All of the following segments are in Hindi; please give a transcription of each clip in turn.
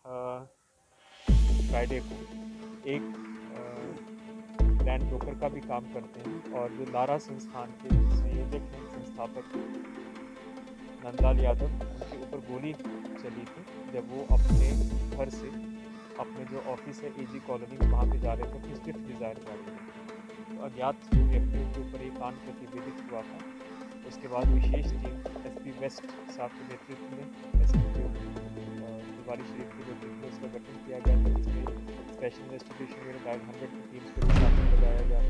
फ्राइडे को एक लैंड ब्रोकर का भी काम करते हैं और जो लारा संस्थान के संयोजक हैं, संस्थापक नंदलाल यादव, उनके ऊपर गोली चली थी जब वो अपने घर से अपने जो ऑफिस है एजी कॉलोनी में वहाँ पे जा रहे थे अपनी स्विफ्ट डिज़ायर गाड़ी में। तो अज्ञात व्यक्तियों के ऊपर एक कांड प्रतिवेदित हुआ था। उसके बाद विशेष टीम एसपी वेस्ट साहब के नेतृत्व में एसपी तिवारी शरीफ के नेतृत्व में उसका गठन किया गया था, जिसमें स्पेशल इन्वेस्टिगेशन यूनिट डायल 100 की टीम्स को भी साथ में लगाया गया।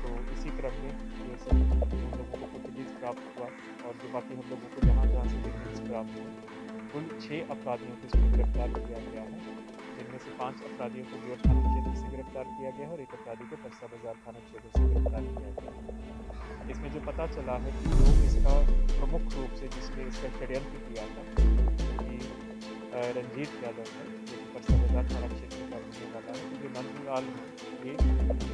तो इसी क्रम में जो सब हम लोगों को फुटेजेस प्राप्त हुआ और जो बाकी हम लोगों को जहाँ जहाँ से डिटेल्स प्राप्त हुए, कुल 6 अपराधियों को इसमें गिरफ्तार किया गया है, जिनमें से 5 अपराधियों को बियर थाना क्षेत्र से गिरफ्तार किया गया है और एक अपराधी को परसा बाजार थाना क्षेत्र से गिरफ्तार किया गया है। इसमें जो पता चला है कि जो इसका प्रमुख रूप से जिसने इसका षड्यंत्र किया था कि रंजीत यादव है, जो कि परसा बाजार थाना क्षेत्र का रहने वाला है, जो नंदलाल है, ये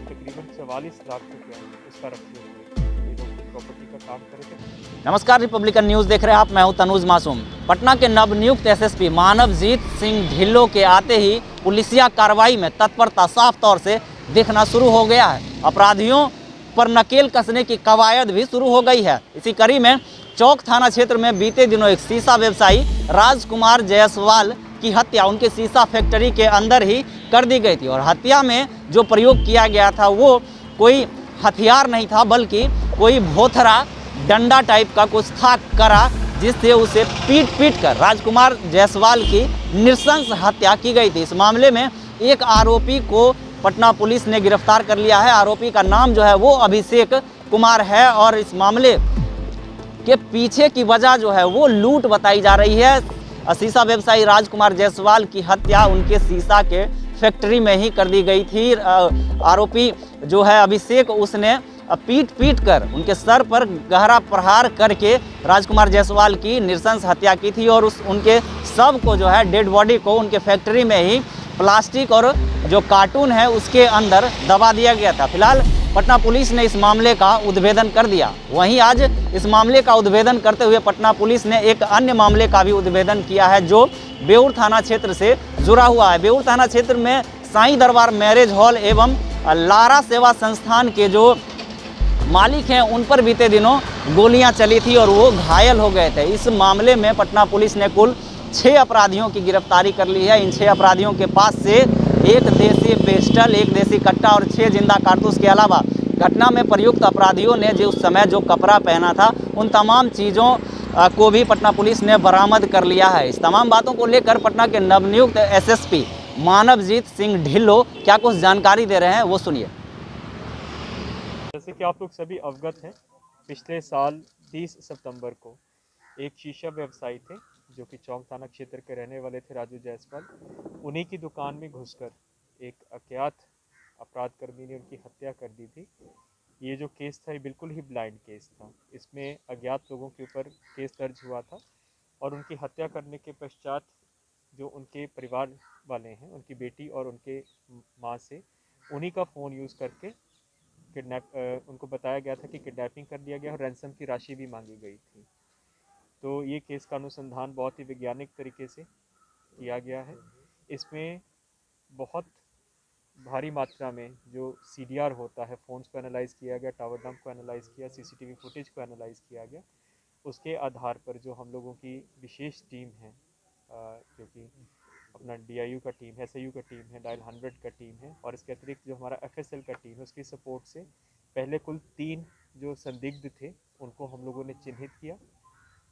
तकरीबन 44 लाख रुपया उसका रखे हुए ये लोग प्रॉपर्टी का काम करे थे। नमस्कार, रिपब्लिकन न्यूज़ देख रहे हैं आप। मैं हूं तनुज मासूम। पटना के नवनियुक्त एसएसपी मानवजीत सिंह ढिल्लों के आते ही पुलिसिया कार्रवाई में तत्परता साफ तौर से दिखना शुरू हो गया है। अपराधियों पर नकेल कसने की कवायद भी शुरू हो गई है। इसी कड़ी में चौक थाना क्षेत्र में बीते दिनों एक शीशा व्यवसायी राजकुमार जायसवाल की हत्या उनके शीशा फैक्ट्री के अंदर ही कर दी गई थी और हत्या में जो प्रयोग किया गया था वो कोई हथियार नहीं था, बल्कि कोई भोथरा डंडा टाइप का कुछ था करा, जिससे उसे पीट कर राजकुमार जायसवाल की नृशंस हत्या की गई थी। इस मामले में एक आरोपी को पटना पुलिस ने गिरफ्तार कर लिया है। आरोपी का नाम जो है वो अभिषेक कुमार है और इस मामले के पीछे की वजह जो है वो लूट बताई जा रही है। शीशा व्यवसायी राजकुमार जायसवाल की हत्या उनके शीशा के फैक्ट्री में ही कर दी गई थी। आरोपी जो है अभिषेक, उसने पीट कर उनके सर पर गहरा प्रहार करके राजकुमार जायसवाल की नृशंस हत्या की थी और उनके शव को जो है डेड बॉडी को उनके फैक्ट्री में ही प्लास्टिक और जो कार्टून है उसके अंदर दबा दिया गया था। फिलहाल पटना पुलिस ने इस मामले का उद्भेदन कर दिया। वहीं आज इस मामले का उद्भेदन करते हुए पटना पुलिस ने एक अन्य मामले का भी उद्भेदन किया है, जो बेउर थाना क्षेत्र से जुड़ा हुआ है। बेउर थाना क्षेत्र में साईं दरबार मैरिज हॉल एवं लारा सेवा संस्थान के जो मालिक हैं उन पर बीते दिनों गोलियां चली थी और वो घायल हो गए थे। इस मामले में पटना पुलिस ने कुल 6 अपराधियों की गिरफ्तारी कर ली है। इन 6 अपराधियों के पास से एक देसी पिस्टल, एक देसी कट्टा और 6 जिंदा कारतूस के अलावा घटना में प्रयुक्त अपराधियों ने जो उस समय जो कपड़ा पहना था उन तमाम चीज़ों को भी पटना पुलिस ने बरामद कर लिया है। इस तमाम बातों को लेकर पटना के नवनियुक्त एसएसपी मानवजीत सिंह ढिल्लों क्या कुछ जानकारी दे रहे हैं, वो सुनिए। जैसे कि आप लोग सभी अवगत हैं, पिछले साल 30 सितंबर को एक शीशा व्यवसायी थे जो कि चौक थाना क्षेत्र के रहने वाले थे, राजू जायसवाल। उन्हीं की दुकान में घुसकर एक अज्ञात अपराध कर्मी ने उनकी हत्या कर दी थी। ये जो केस था ये बिल्कुल ही ब्लाइंड केस था। इसमें अज्ञात लोगों के ऊपर केस दर्ज हुआ था और उनकी हत्या करने के पश्चात जो उनके परिवार वाले हैं, उनकी बेटी और उनके माँ से उन्हीं का फ़ोन यूज़ करके उनको बताया गया था कि किडनैपिंग कर लिया गया और रैंसम की राशि भी मांगी गई थी। तो ये केस का अनुसंधान बहुत ही वैज्ञानिक तरीके से किया गया है। इसमें बहुत भारी मात्रा में जो सीडीआर होता है, फ़ोन्स को एनालाइज़ किया गया, टावर डंप को एनालाइज़ किया, सीसीटीवी फुटेज को एनालाइज़ किया गया। उसके आधार पर जो हम लोगों की विशेष टीम है, जो कि अपना डीआईयू का टीम है, एसआईयू का टीम है, डायल 100 का टीम है और इसके अतिरिक्त जो हमारा एफएसएल का टीम है, उसकी सपोर्ट से पहले कुल 3 जो संदिग्ध थे उनको हम लोगों ने चिन्हित किया।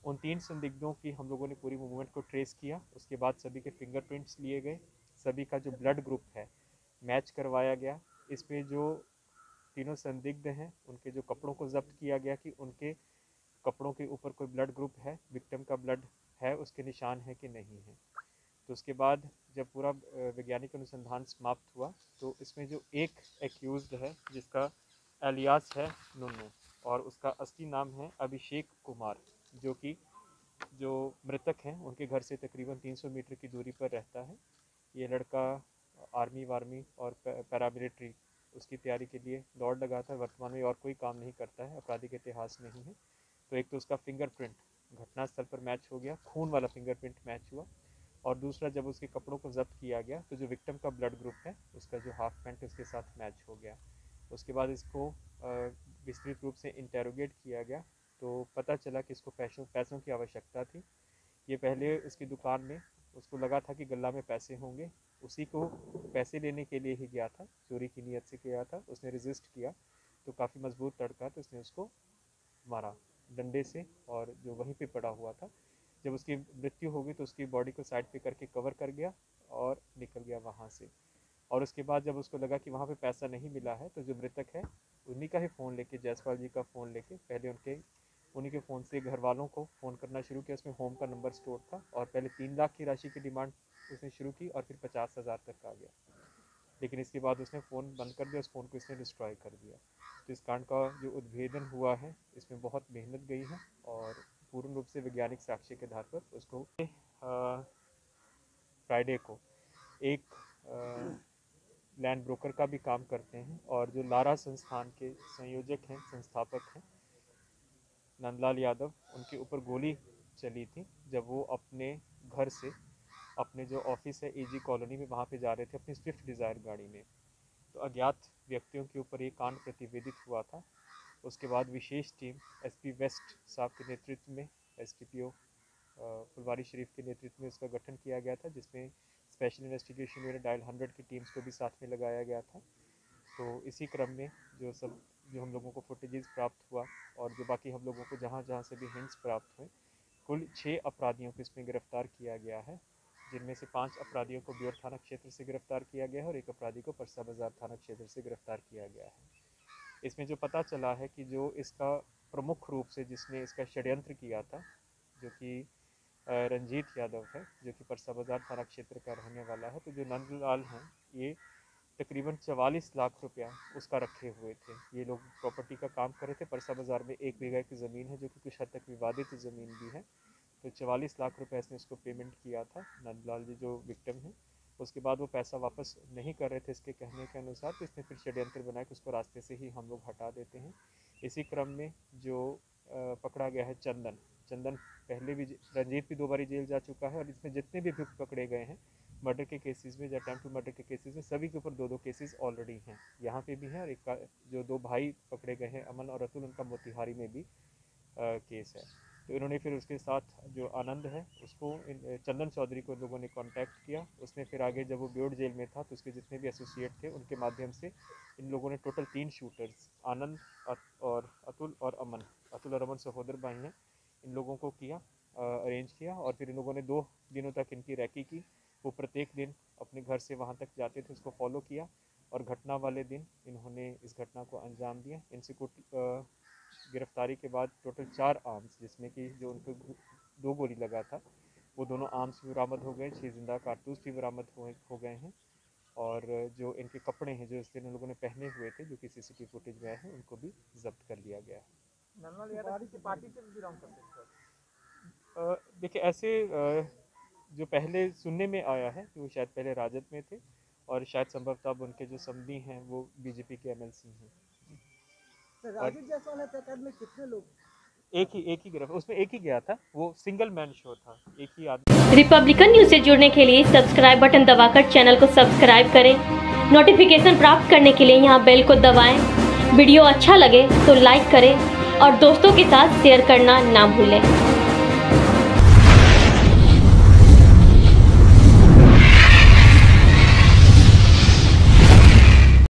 उन 3 संदिग्धों की हम लोगों ने पूरी मूवमेंट को ट्रेस किया। उसके बाद सभी के फिंगरप्रिंट्स लिए गए, सभी का जो ब्लड ग्रुप है मैच करवाया गया। इसमें जो तीनों संदिग्ध हैं उनके जो कपड़ों को जब्त किया गया कि उनके कपड़ों के ऊपर कोई ब्लड ग्रुप है, विक्टिम का ब्लड है, उसके निशान है कि नहीं है। तो उसके बाद जब पूरा वैज्ञानिक अनुसंधान समाप्त हुआ तो इसमें जो एक एक्यूज्ड है जिसका एलियास है नुन्नू और उसका असली नाम है अभिषेक कुमार, जो कि जो मृतक हैं उनके घर से तकरीबन 300 मीटर की दूरी पर रहता है। ये लड़का आर्मी वार्मी और पैरामिलिट्री उसकी तैयारी के लिए दौड़ लगाता है। वर्तमान में और कोई काम नहीं करता है, आपराधिक इतिहास नहीं है। तो एक तो उसका फिंगरप्रिंट घटनास्थल पर मैच हो गया, खून वाला फिंगरप्रिंट मैच हुआ। और दूसरा जब उसके कपड़ों को जब्त किया गया तो जो विक्टिम का ब्लड ग्रुप है उसका जो हाफ पैंट उसके साथ मैच हो गया। उसके बाद इसको विस्तृत रूप से इंटेरोगेट किया गया तो पता चला कि इसको पैसों की आवश्यकता थी। ये पहले इसकी दुकान में उसको लगा था कि गल्ला में पैसे होंगे, उसी को पैसे लेने के लिए ही गया था, चोरी की नीयत से गया था। उसने रेजिस्ट किया तो काफ़ी मजबूत तड़का तो उसने उसको मारा डंडे से, और जो वहीं पे पड़ा हुआ था। जब उसकी मृत्यु हो गई तो उसकी बॉडी को साइड पे करके कवर कर गया और निकल गया वहाँ से। और उसके बाद जब उसको लगा कि वहाँ पे पैसा नहीं मिला है तो जो मृतक है उन्हीं का ही फ़ोन लेके, जायसवाल जी का फ़ोन लेके, पहले उन्हीं के फ़ोन से घर वालों को फ़ोन करना शुरू किया। उसमें होम का नंबर स्टोर था और पहले 3 लाख की राशि की डिमांड उसने शुरू की और फिर 50,000 तक आ गया। लेकिन इसके बाद उसने फ़ोन बंद कर दिया, उस फ़ोन को इसने डिस्ट्रॉय कर दिया। तो इस कांड का जो उद्भेदन हुआ है इसमें बहुत मेहनत गई है और पूर्ण रूप से वैज्ञानिक साक्ष्य के आधार पर उसको फ्राइडे को एक लैंड ब्रोकर का भी काम करते हैं और जो लारा संस्थान के संयोजक हैं, संस्थापक हैं नंदलाल यादव, उनके ऊपर गोली चली थी जब वो अपने घर से अपने जो ऑफिस है एजी कॉलोनी में वहाँ पे जा रहे थे अपनी स्विफ्ट डिज़ायर गाड़ी में। तो अज्ञात व्यक्तियों के ऊपर ये कांड प्रतिवेदित हुआ था। उसके बाद विशेष टीम एसपी वेस्ट साहब के नेतृत्व में, एसडीपीओ फुलवारी शरीफ के नेतृत्व में उसका गठन किया गया था, जिसमें स्पेशल इन्वेस्टिगेशन यूनिट डायल 100 की टीम्स को भी साथ में लगाया गया था। तो इसी क्रम में जो हम लोगों को फुटेजेस प्राप्त हुआ और जो बाकी हम लोगों को जहाँ से भी हिंट्स प्राप्त हुए, कुल 6 अपराधियों को इसमें गिरफ्तार किया गया है, जिनमें से 5 अपराधियों को ब्योर थाना क्षेत्र से गिरफ्तार किया गया है और 1 अपराधी को परसा बाजार थाना क्षेत्र से गिरफ्तार किया गया है। इसमें जो पता चला है कि जो इसका प्रमुख रूप से जिसने इसका षड्यंत्र किया था, जो कि रंजीत यादव है, जो कि परसा बाजार थाना क्षेत्र का रहने वाला है। तो जो नंदलाल हैं ये तकरीबन 44 लाख रुपया उसका रखे हुए थे। ये लोग प्रॉपर्टी का काम कर रहे थे। परसा बाजार में 1 बीघा की ज़मीन है जो कि कुछ हद तक विवादित ज़मीन भी है। तो 44 लाख रुपए इसने उसको पेमेंट किया था, नंदलाल जी जो विक्टिम हैं। उसके बाद वो पैसा वापस नहीं कर रहे थे इसके कहने के अनुसार, तो इसने फिर षड्यंत्र बनाया कि उसको रास्ते से ही हम लोग हटा देते हैं। इसी क्रम में जो पकड़ा गया है चंदन पहले भी, रंजीत भी 2 बारी जेल जा चुका है और इसमें जितने भी अभियुक्त पकड़े गए हैं मर्डर के केसेस में या अटेम्प्ट टू मर्डर के केसेस में, सभी के ऊपर 2-2 केसेस ऑलरेडी हैं। यहाँ पे भी हैं और एक जो 2 भाई पकड़े गए हैं अमन और अतुल, उनका मोतिहारी में भी केस है। तो इन्होंने फिर उसके साथ जो आनंद है उसको चंदन चौधरी को लोगों ने कांटेक्ट किया। उसने फिर आगे जब वो ब्योर जेल में था तो उसके जितने भी एसोसिएट थे उनके माध्यम से इन लोगों ने टोटल 3 शूटर्स, आनंद और अतुल और अमन सहोदर भाई हैं, इन लोगों को अरेंज किया और फिर इन लोगों ने 2 दिनों तक इनकी रैकी की। वो प्रत्येक दिन अपने घर से वहाँ तक जाते थे, उसको फॉलो किया और घटना वाले दिन इन्होंने इस घटना को अंजाम दिया। इनसे गिरफ्तारी के बाद टोटल 4 आर्म्स, जिसमें कि जो उनको 2 गोली लगा था वो दोनों आर्म्स भी बरामद हो गए, 6 जिंदा कारतूस भी बरामद हो गए हैं और जो इनके कपड़े हैं जो इस दिन उन लोगों ने पहने हुए थे जो कि सीसीटीवी फुटेज में आए हैं, उनको भी जब्त कर लिया गया है। देखिए ऐसे जो पहले सुनने में आया है कि वो शायद पहले राजद में थे और शायद संभवतः अब उनके जो समधी हैं वो बीजेपी के एमएलसी हैं। राजद जायसवाल हत्याकांड में कितने लोग? एक ही गिरफ्तार, उसमें एक ही गया था, वो सिंगल मैन शो था, एक ही आदमी। रिपब्लिकन न्यूज से जुड़ने के लिए सब्सक्राइब बटन दबाकर चैनल को सब्सक्राइब करें। नोटिफिकेशन प्राप्त करने के लिए यहाँ बेल को दबाएं। वीडियो अच्छा लगे तो लाइक करें और दोस्तों के साथ शेयर करना ना भूलें।